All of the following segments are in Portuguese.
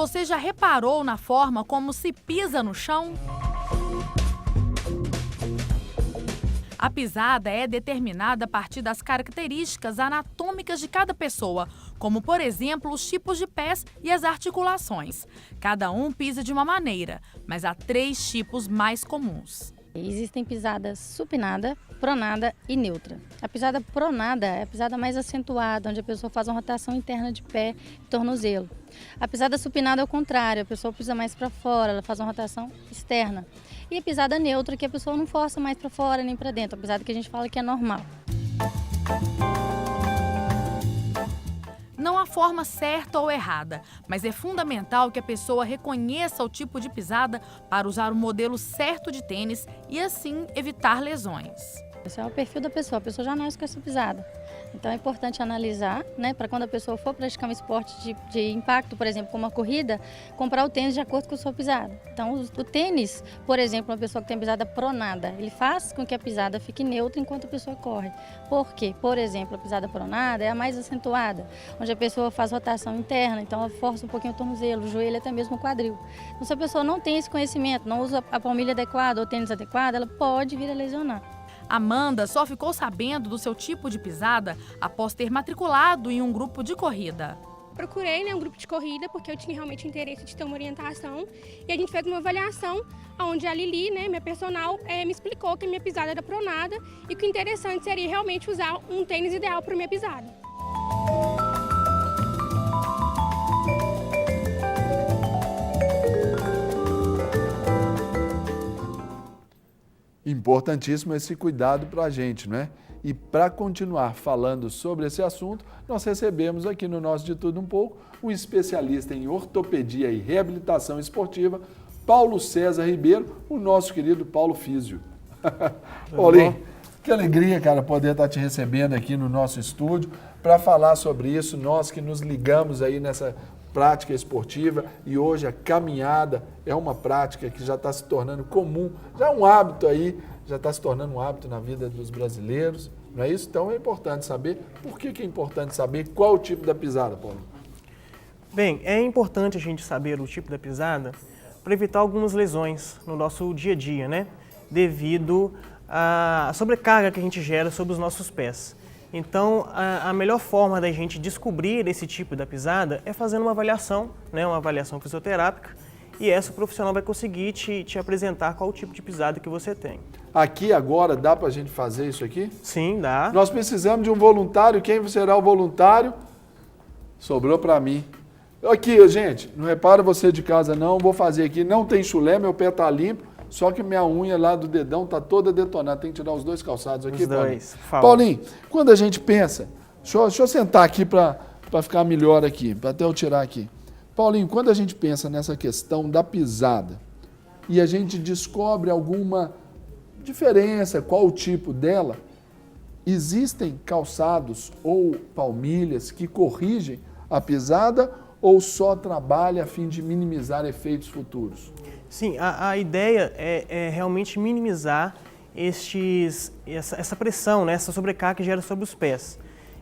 Você já reparou na forma como se pisa no chão? A pisada é determinada a partir das características anatômicas de cada pessoa, como, por exemplo, os tipos de pés e as articulações. Cada um pisa de uma maneira, mas há 3 tipos mais comuns. Existem pisadas supinada, pronada e neutra. A pisada pronada é a pisada mais acentuada, onde a pessoa faz uma rotação interna de pé e tornozelo. A pisada supinada é o contrário, a pessoa pisa mais para fora, ela faz uma rotação externa. E a pisada neutra, que a pessoa não força mais para fora nem para dentro, a pisada que a gente fala que é normal. Não há forma certa ou errada, mas é fundamental que a pessoa reconheça o tipo de pisada para usar o modelo certo de tênis e assim evitar lesões. Esse é o perfil da pessoa, a pessoa já nasce com essa pisada. Então é importante analisar, né, para quando a pessoa for praticar um esporte de impacto, por exemplo, como a corrida, comprar o tênis de acordo com a sua pisada. Então o tênis, por exemplo, uma pessoa que tem pisada pronada, ele faz com que a pisada fique neutra enquanto a pessoa corre. Por quê? Por exemplo, a pisada pronada é a mais acentuada, onde a pessoa faz rotação interna, então ela força um pouquinho o tornozelo, o joelho, até mesmo o quadril. Então se a pessoa não tem esse conhecimento, não usa a palmilha adequada ou o tênis adequado, ela pode vir a lesionar. Amanda só ficou sabendo do seu tipo de pisada após ter matriculado em um grupo de corrida. Procurei um grupo de corrida porque eu tinha realmente interesse de ter uma orientação e a gente fez uma avaliação onde a Lili, minha personal, me explicou que a minha pisada era pronada e que o interessante seria realmente usar um tênis ideal para minha pisada. Importantíssimo esse cuidado para a gente, não é? E para continuar falando sobre esse assunto, nós recebemos aqui no nosso De Tudo Um Pouco um especialista em ortopedia e reabilitação esportiva, Paulo César Ribeiro, o nosso querido Paulo Físio. Paulinho, que alegria, cara, poder estar te recebendo aqui no nosso estúdio para falar sobre isso, nós que nos ligamos aí nessa prática esportiva e hoje a caminhada é uma prática que já está se tornando comum, já é um hábito aí, já está se tornando um hábito na vida dos brasileiros, não é isso? Então é importante saber, por que é importante saber qual o tipo da pisada, Paulo? Bem, é importante a gente saber o tipo da pisada para evitar algumas lesões no nosso dia a dia, né? Devido à sobrecarga que a gente gera sobre os nossos pés. Então, a melhor forma da gente descobrir esse tipo da pisada é fazendo uma avaliação, né, uma avaliação fisioterápica, e essa profissional vai conseguir te apresentar qual o tipo de pisada que você tem. Aqui agora dá para a gente fazer isso aqui? Sim, dá. Nós precisamos de um voluntário, quem será o voluntário? Sobrou para mim. Aqui, gente, não repara você de casa não, vou fazer aqui, não tem chulé, meu pé está limpo. Só que minha unha lá do dedão tá toda detonada. Tem que tirar os 2 calçados aqui, os dois, Paulinho. Paulinho, quando a gente pensa... Deixa eu sentar aqui para ficar melhor aqui, para até eu tirar aqui. Paulinho, quando a gente pensa nessa questão da pisada e a gente descobre alguma diferença, qual o tipo dela, existem calçados ou palmilhas que corrigem a pisada ou só trabalha a fim de minimizar efeitos futuros? Sim, a ideia é realmente minimizar essa pressão, né, essa sobrecarga que gera sobre os pés.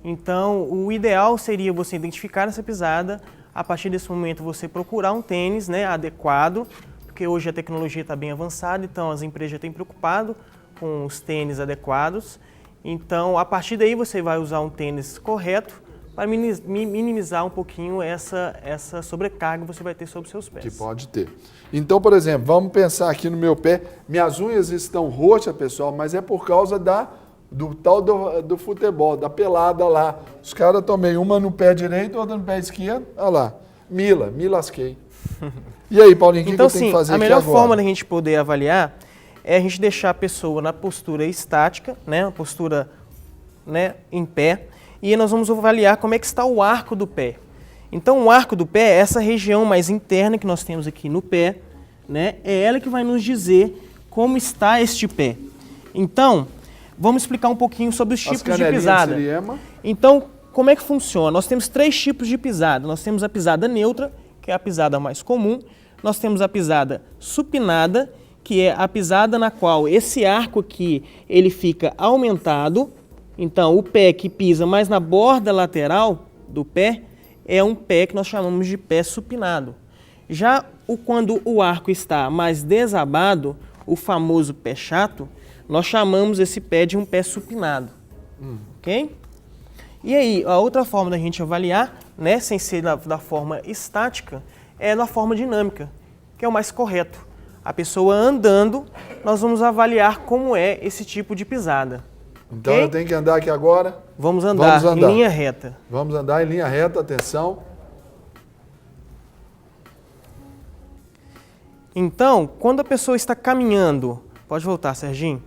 Então, o ideal seria você identificar essa pisada, a partir desse momento você procurar um tênis, né, adequado, porque hoje a tecnologia está bem avançada, então as empresas já têm preocupado com os tênis adequados. Então, a partir daí você vai usar um tênis correto, para minimizar um pouquinho essa sobrecarga que você vai ter sobre os seus pés. Que pode ter. Então, por exemplo, vamos pensar aqui no meu pé. Minhas unhas estão roxas, pessoal, mas é por causa do tal do futebol, da pelada lá. Os caras tomei uma no pé direito, outra no pé esquerdo. Olha lá, me lasquei. E aí, Paulinho, o que eu tenho que fazer aqui agora? A melhor forma da gente poder avaliar é a gente deixar a pessoa na postura estática, né, uma postura, né, em pé, e nós vamos avaliar como é que está o arco do pé. Então, o arco do pé é essa região mais interna que nós temos aqui no pé, né? É ela que vai nos dizer como está este pé. Então, vamos explicar um pouquinho sobre os tipos de pisada. Então, como é que funciona? Nós temos 3 tipos de pisada. Nós temos a pisada neutra, que é a pisada mais comum. Nós temos a pisada supinada, que é a pisada na qual esse arco aqui ele fica aumentado. Então, o pé que pisa mais na borda lateral do pé é um pé que nós chamamos de pé supinado. Já quando o arco está mais desabado, o famoso pé chato, nós chamamos esse pé de um pé supinado. Ok? E aí, a outra forma da gente avaliar, né, sem ser da forma estática, é na forma dinâmica, que é o mais correto. A pessoa andando, nós vamos avaliar como é esse tipo de pisada. Então okay? eu tenho que andar aqui agora? Vamos andar em linha reta. Vamos andar em linha reta, atenção. Então, quando a pessoa está caminhando, pode voltar, Serginho?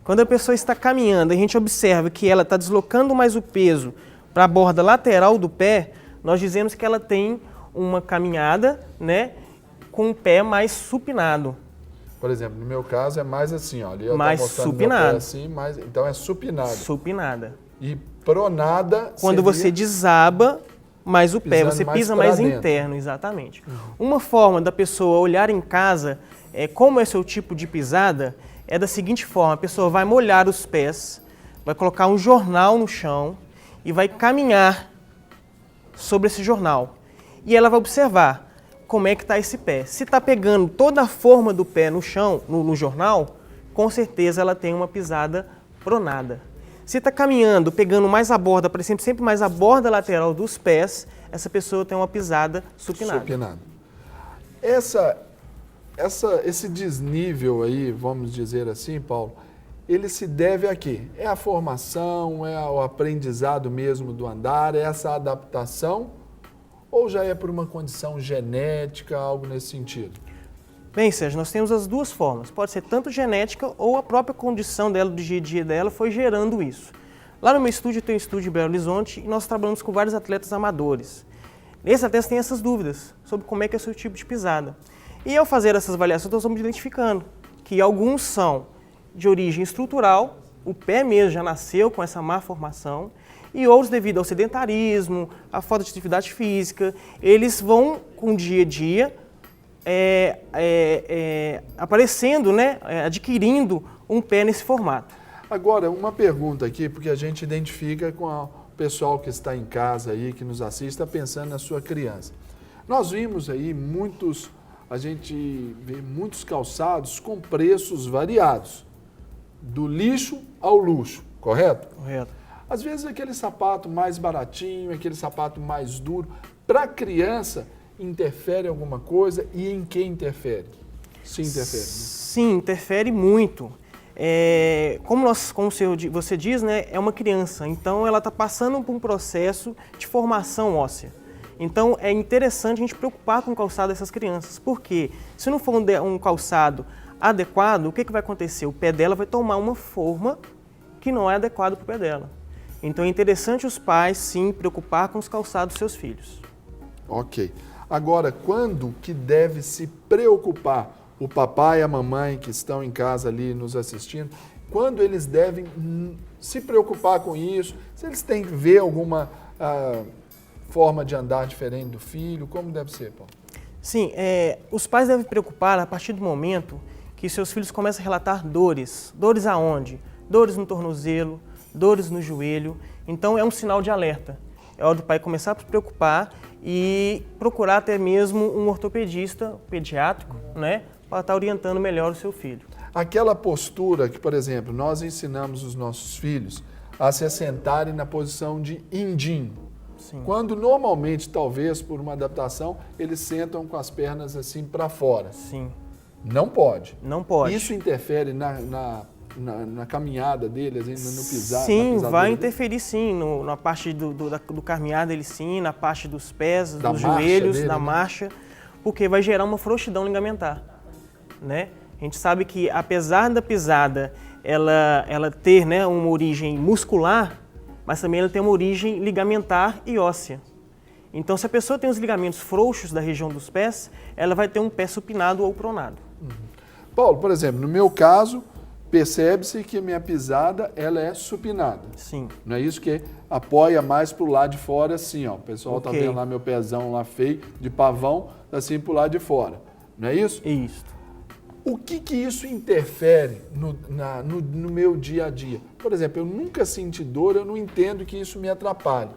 Quando a pessoa está caminhando, a gente observa que ela está deslocando mais o peso para a borda lateral do pé, nós dizemos que ela tem uma caminhada, né, com o pé mais supinado. Por exemplo, no meu caso é mais assim, ó. Ali eu mais tô mostrando supinado. meu pé assim, então é supinada. Supinada. E pronada quando você desaba mais o pé, você pisa mais dentro. interno, exatamente. Uma forma da pessoa olhar em casa como é seu tipo de pisada é da seguinte forma: a pessoa vai molhar os pés, vai colocar um jornal no chão e vai caminhar sobre esse jornal. E ela vai observar como é que está esse pé. Se está pegando toda a forma do pé no chão, no jornal, com certeza ela tem uma pisada pronada. Se está caminhando, pegando mais a borda, por exemplo, sempre mais a borda lateral dos pés, essa pessoa tem uma pisada supinada. Supinada. Esse desnível aí, vamos dizer assim, Paulo, ele se deve a quê? É a formação, é o aprendizado mesmo do andar, é essa adaptação? Ou já é por uma condição genética, algo nesse sentido? Bem, Sérgio, nós temos as duas formas. Pode ser tanto genética ou a própria condição dela, do dia a dia dela, foi gerando isso. Lá no meu estúdio, tem um estúdio em Belo Horizonte e nós trabalhamos com vários atletas amadores. Nesses atletas têm essas dúvidas sobre como é que é o seu tipo de pisada. E ao fazer essas avaliações, nós vamos identificando que alguns são de origem estrutural, o pé mesmo já nasceu com essa má formação, e outros, devido ao sedentarismo, à falta de atividade física, eles vão, com o dia a dia, aparecendo, né, adquirindo um pé nesse formato. Agora, uma pergunta aqui, porque a gente identifica com o pessoal que está em casa aí, que nos assiste, está pensando na sua criança. Nós vimos aí a gente vê muitos calçados com preços variados, do lixo ao luxo, correto? Correto. Às vezes aquele sapato mais baratinho, aquele sapato mais duro, para a criança interfere alguma coisa e em que interfere? Se interfere, né? Sim, interfere muito. Como você diz, né, é uma criança, então ela está passando por um processo de formação óssea. Então é interessante a gente preocupar com o calçado dessas crianças, porque se não for um calçado adequado, o que vai acontecer? O pé dela vai tomar uma forma que não é adequada para o pé dela. Então é interessante os pais, sim, preocupar com os calçados dos seus filhos. Ok. Agora, quando que deve se preocupar o papai e a mamãe que estão em casa ali nos assistindo, quando eles devem se preocupar com isso? Se eles têm que ver alguma forma de andar diferente do filho, como deve ser, Paulo? Sim, os pais devem preocupar a partir do momento que seus filhos começam a relatar dores. Dores aonde? Dores no tornozelo, dores no joelho. Então é um sinal de alerta. É hora do pai começar a se preocupar e procurar até mesmo um ortopedista pediátrico, né, para estar orientando melhor o seu filho. Aquela postura que, por exemplo, nós ensinamos os nossos filhos a se assentarem na posição de indim. Sim. Quando normalmente, talvez por uma adaptação, eles sentam com as pernas assim para fora. Sim. Não pode. Não pode. Isso interfere na caminhada deles, no pisar? Sim, vai interferir sim, na parte do caminhar dele sim, na parte dos pés, dos joelhos, da marcha, porque vai gerar uma frouxidão ligamentar, né? A gente sabe que apesar da pisada ela ter, né, uma origem muscular, mas também ela tem uma origem ligamentar e óssea. Então, se a pessoa tem os ligamentos frouxos da região dos pés, ela vai ter um pé supinado ou pronado. Paulo, por exemplo, no meu caso, percebe-se que a minha pisada ela é supinada. Sim. Não é isso que apoia mais para o lado de fora, assim, ó. O pessoal está Ok. vendo lá meu pezão lá feio, de pavão, assim para o lado de fora. Não é isso? Isso. O que isso interfere no meu dia a dia? Por exemplo, eu nunca senti dor, eu não entendo que isso me atrapalhe.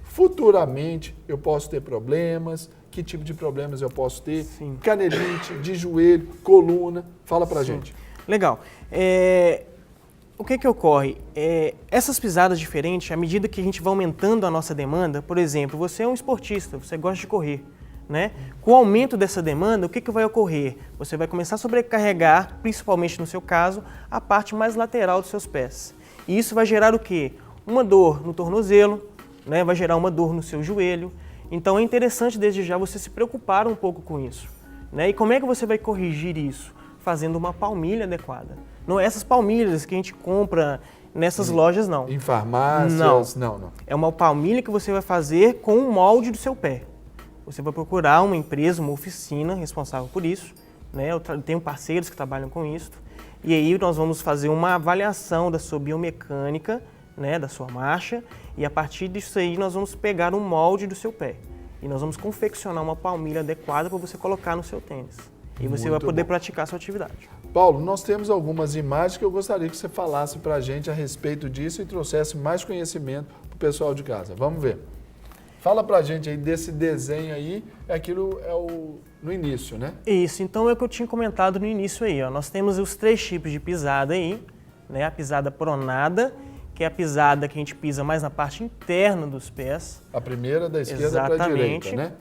Futuramente eu posso ter problemas, que tipo de problemas eu posso ter, Sim. canelite, de joelho, coluna, fala pra gente. Legal. O que ocorre? Essas pisadas diferentes, à medida que a gente vai aumentando a nossa demanda, por exemplo, você é um esportista, você gosta de correr, né? Com o aumento dessa demanda, o que vai ocorrer? Você vai começar a sobrecarregar, principalmente no seu caso, a parte mais lateral dos seus pés. E isso vai gerar o quê? Uma dor no tornozelo, né? Vai gerar uma dor no seu joelho. Então é interessante desde já você se preocupar um pouco com isso, né? E como é que você vai corrigir isso? Fazendo uma palmilha adequada. Não é essas palmilhas que a gente compra nessas lojas, não. Em farmácias? Não. É uma palmilha que você vai fazer com o molde do seu pé. Você vai procurar uma empresa, uma oficina responsável por isso, né? Eu tenho parceiros que trabalham com isso. E aí nós vamos fazer uma avaliação da sua biomecânica, né? Da sua marcha. E a partir disso aí nós vamos pegar um molde do seu pé. E nós vamos confeccionar uma palmilha adequada para você colocar no seu tênis. E você vai poder praticar a sua atividade. Paulo, nós temos algumas imagens que eu gostaria que você falasse para a gente a respeito disso e trouxesse mais conhecimento para o pessoal de casa. Vamos ver. Fala para a gente aí desse desenho aí, aquilo no início, né? Isso, então é o que eu tinha comentado no início aí, ó. Nós temos os 3 tipos de pisada aí, né? A pisada pronada, que é a pisada que a gente pisa mais na parte interna dos pés. A primeira da esquerda para a direita, né?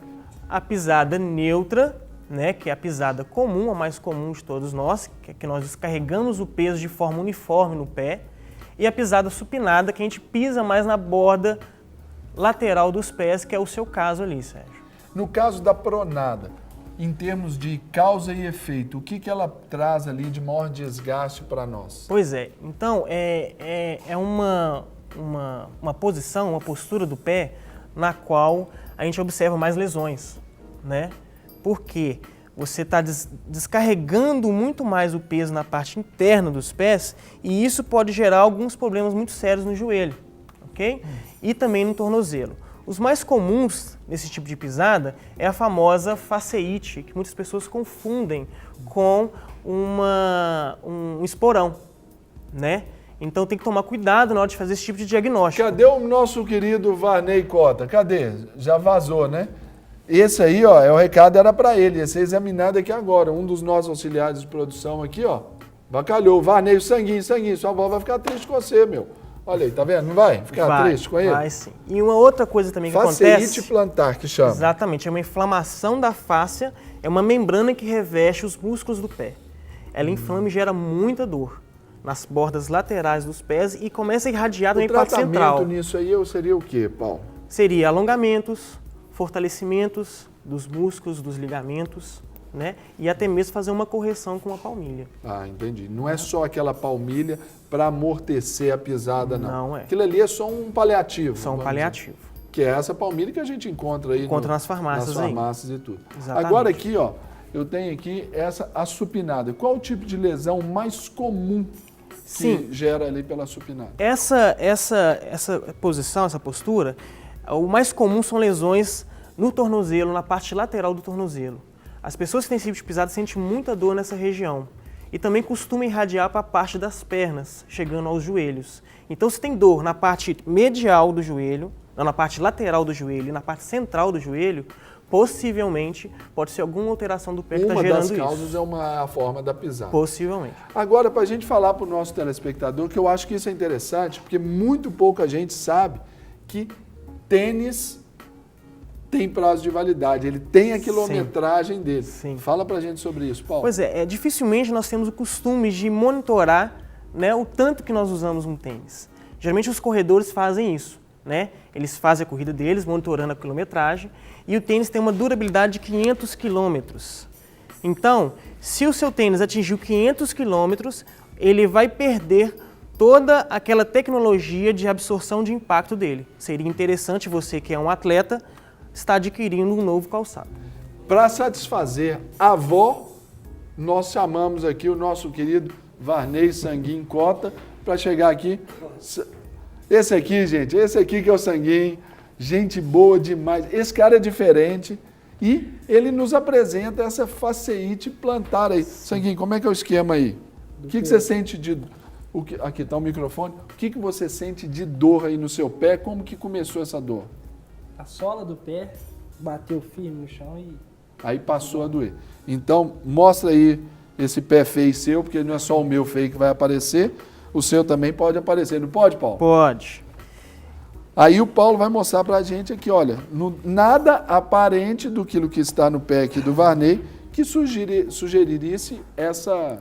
A pisada neutra, né? Que é a pisada comum, a mais comum de todos nós, que nós descarregamos o peso de forma uniforme no pé. E a pisada supinada, que a gente pisa mais na borda lateral dos pés, que é o seu caso ali, Sérgio. No caso da pronada, em termos de causa e efeito, o que ela traz ali de maior desgaste para nós? Pois é, então é uma posição, uma postura do pé na qual a gente observa mais lesões, né? Porque você está descarregando muito mais o peso na parte interna dos pés e isso pode gerar alguns problemas muito sérios no joelho, ok? E também no tornozelo. Os mais comuns nesse tipo de pisada é a famosa fasciite, que muitas pessoas confundem com um esporão, né? Então tem que tomar cuidado na hora de fazer esse tipo de diagnóstico. Cadê o nosso querido Varney Cota? Cadê? Já vazou, né? Esse aí, ó, o recado era para ele, ia ser examinado aqui agora. Um dos nossos auxiliares de produção aqui, ó, bacalhou. Varney, sanguinho, sua avó vai ficar triste com você, meu. Olha aí, tá vendo? Não vai ficar triste com ele? Vai sim. E uma outra coisa também que acontece... Fasciite plantar, que chama. Exatamente, é uma inflamação da fáscia, é uma membrana que reveste os músculos do pé. Ela inflama e gera muita dor nas bordas laterais dos pés e começa a irradiar também para a parte central. O tratamento nisso aí seria o quê, Paulo? Seria alongamentos, fortalecimentos dos músculos, dos ligamentos, né? E até mesmo fazer uma correção com a palmilha. Ah, entendi. Não é só aquela palmilha para amortecer a pisada, não. Não é. Aquilo ali é só um paliativo. Só um paliativo. Dizer. Que é essa palmilha que a gente encontra aí. Nas farmácias. Nas farmácias e tudo. Exatamente. Agora aqui, ó, eu tenho aqui a supinada. Qual o tipo de lesão mais comum que gera ali pela supinada? Essa posição, essa postura, o mais comum são lesões no tornozelo, na parte lateral do tornozelo. As pessoas que têm esse tipo de pisada sentem muita dor nessa região e também costuma irradiar para a parte das pernas, chegando aos joelhos. Então, se tem dor na parte medial do joelho, na parte lateral do joelho e na parte central do joelho, possivelmente pode ser alguma alteração do pé que está gerando isso. Uma das causas é a forma da pisada. Possivelmente. Agora, para a gente falar para o nosso telespectador, que eu acho que isso é interessante, porque muito pouca gente sabe que tênis tem prazo de validade, ele tem a quilometragem dele. Sim. Fala pra gente sobre isso, Paulo. Pois é, dificilmente nós temos o costume de monitorar, né, o tanto que nós usamos um tênis. Geralmente os corredores fazem isso, né? Eles fazem a corrida deles, monitorando a quilometragem, e o tênis tem uma durabilidade de 500 quilômetros. Então, se o seu tênis atingiu 500 quilômetros, ele vai perder toda aquela tecnologia de absorção de impacto dele. Seria interessante você, que é um atleta, está adquirindo um novo calçado. Para satisfazer a avó, nós chamamos aqui o nosso querido Varney Sanguinho Cota para chegar aqui. Esse aqui, gente, esse aqui que é o Sanguinho, gente boa demais. Esse cara é diferente e ele nos apresenta essa fasciite plantar aí. Sanguinho, como é que é o esquema aí? O que você sente de... Aqui está o microfone. O que você sente de dor aí no seu pé? Como que começou essa dor? A sola do pé bateu firme no chão e... Aí passou a doer. Então, mostra aí esse pé feio seu, porque não é só o meu feio que vai aparecer, o seu também pode aparecer. Não pode, Paulo? Pode. Aí o Paulo vai mostrar pra gente aqui, olha, nada aparente do que está no pé aqui do Varney que sugerisse essa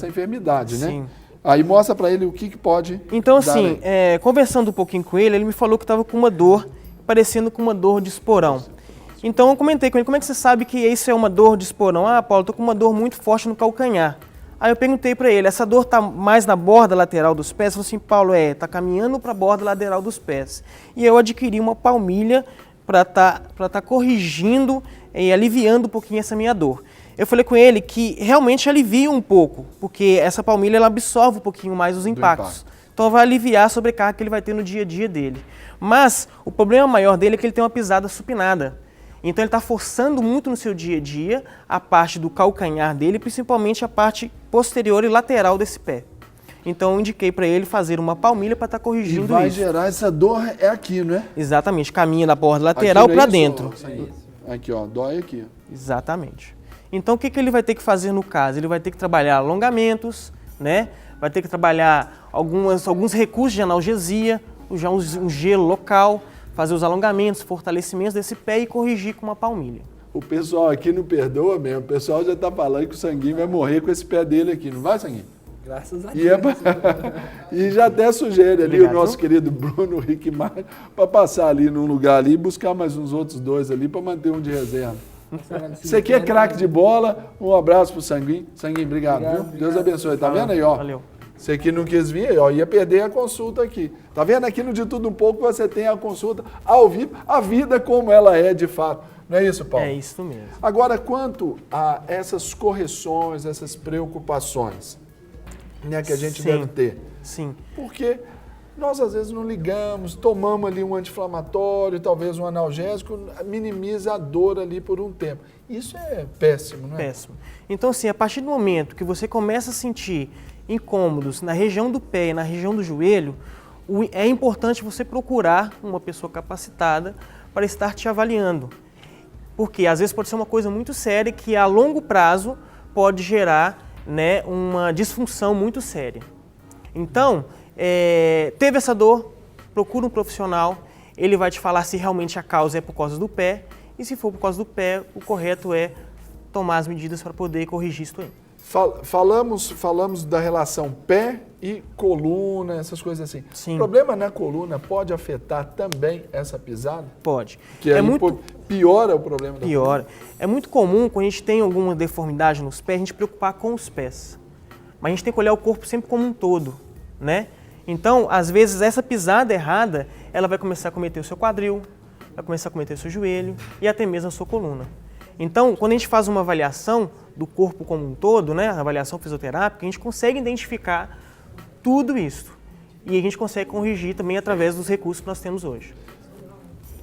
enfermidade, né? Sim. Aí mostra pra ele o que pode Então, dar assim, aí. conversando um pouquinho com ele, ele me falou que estava com uma dor, parecendo com uma dor de esporão. Então eu comentei com ele, como é que você sabe que isso é uma dor de esporão? Ah, Paulo, estou com uma dor muito forte no calcanhar. Aí eu perguntei para ele, essa dor está mais na borda lateral dos pés? Ele falou assim, Paulo, está caminhando para a borda lateral dos pés. E eu adquiri uma palmilha para tá corrigindo e aliviando um pouquinho essa minha dor. Eu falei com ele que realmente alivia um pouco, porque essa palmilha ela absorve um pouquinho mais os impactos. Então vai aliviar a sobrecarga que ele vai ter no dia a dia dele. Mas o problema maior dele é que ele tem uma pisada supinada. Então ele está forçando muito no seu dia a dia a parte do calcanhar dele, principalmente a parte posterior e lateral desse pé. Então eu indiquei para ele fazer uma palmilha para estar corrigindo isso. E vai gerar essa dor é aqui, não é? Exatamente, caminha da borda lateral para dentro. Aqui, ó, dói aqui. Exatamente. Então o que ele vai ter que fazer no caso? Ele vai ter que trabalhar alongamentos, né? Vai ter que trabalhar alguns recursos de analgesia, já um gelo local, fazer os alongamentos, fortalecimentos desse pé e corrigir com uma palmilha. O pessoal aqui não perdoa mesmo. O pessoal já está falando que o Sanguinho vai morrer com esse pé dele aqui. Não vai, Sanguinho? Graças a Deus. E já até sugere ali Obrigado. o nosso querido Bruno Rick Maia para passar ali num lugar ali e buscar mais uns outros dois ali para manter um de reserva. Você aqui é craque de bola. Um abraço pro Sanguinho. Sanguinho, obrigado, viu? Deus abençoe. Tá vendo aí, ó? Valeu. Você que não quis vir, ó, ia perder a consulta aqui. Tá vendo? Aqui no De Tudo Um Pouco você tem a consulta ao vivo, a vida como ela é de fato. Não é isso, Paulo? É isso mesmo. Agora, quanto a essas correções, essas preocupações, né, que a gente deve ter. Sim. Porque nós às vezes não ligamos, tomamos ali um anti-inflamatório, talvez um analgésico, minimiza a dor ali por um tempo. Isso é péssimo, não é? Péssimo. Então, assim, a partir do momento que você começa a sentir incômodos na região do pé e na região do joelho, é importante você procurar uma pessoa capacitada para estar te avaliando. Porque às vezes pode ser uma coisa muito séria que a longo prazo pode gerar, né, uma disfunção muito séria. Então, teve essa dor, procura um profissional, ele vai te falar se realmente a causa é por causa do pé, e se for por causa do pé, o correto é tomar as medidas para poder corrigir isso aí. Falamos da relação pé e coluna, essas coisas assim. Sim. O problema na coluna pode afetar também essa pisada? Pode. Que aí piora o problema da coluna? Piora. É muito comum, quando a gente tem alguma deformidade nos pés, a gente preocupar com os pés. Mas a gente tem que olhar o corpo sempre como um todo, né? Então, às vezes, essa pisada errada, ela vai começar a cometer o seu quadril, vai começar a cometer o seu joelho e até mesmo a sua coluna. Então, quando a gente faz uma avaliação do corpo como um todo, né, a avaliação fisioterápica, a gente consegue identificar tudo isso. E a gente consegue corrigir também através dos recursos que nós temos hoje.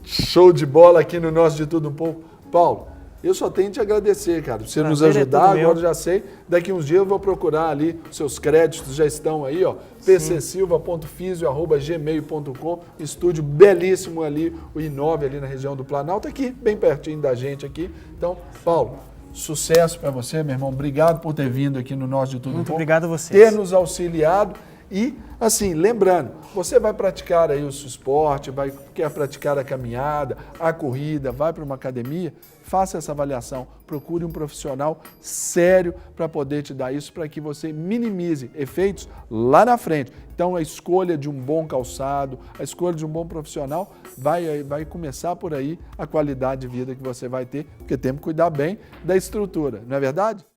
Show de bola aqui no nosso De Tudo Um Pouco. Paulo, eu só tenho que te agradecer, cara, por você nos ajudar. Agora eu já sei, daqui uns dias eu vou procurar ali, seus créditos já estão aí, ó, pcsilva.fisio@gmail.com, estúdio belíssimo ali, o I9 ali na região do Planalto, aqui, bem pertinho da gente aqui. Então, Paulo, sucesso para você, meu irmão. Obrigado por ter vindo aqui no nosso De Tudo Um Pouco. Muito obrigado a vocês. Ter nos auxiliado. E, assim, lembrando, você vai praticar aí o seu esporte, quer praticar a caminhada, a corrida, vai para uma academia, faça essa avaliação, procure um profissional sério para poder te dar isso, para que você minimize efeitos lá na frente. Então, a escolha de um bom calçado, a escolha de um bom profissional, vai começar por aí a qualidade de vida que você vai ter, porque temos que cuidar bem da estrutura, não é verdade?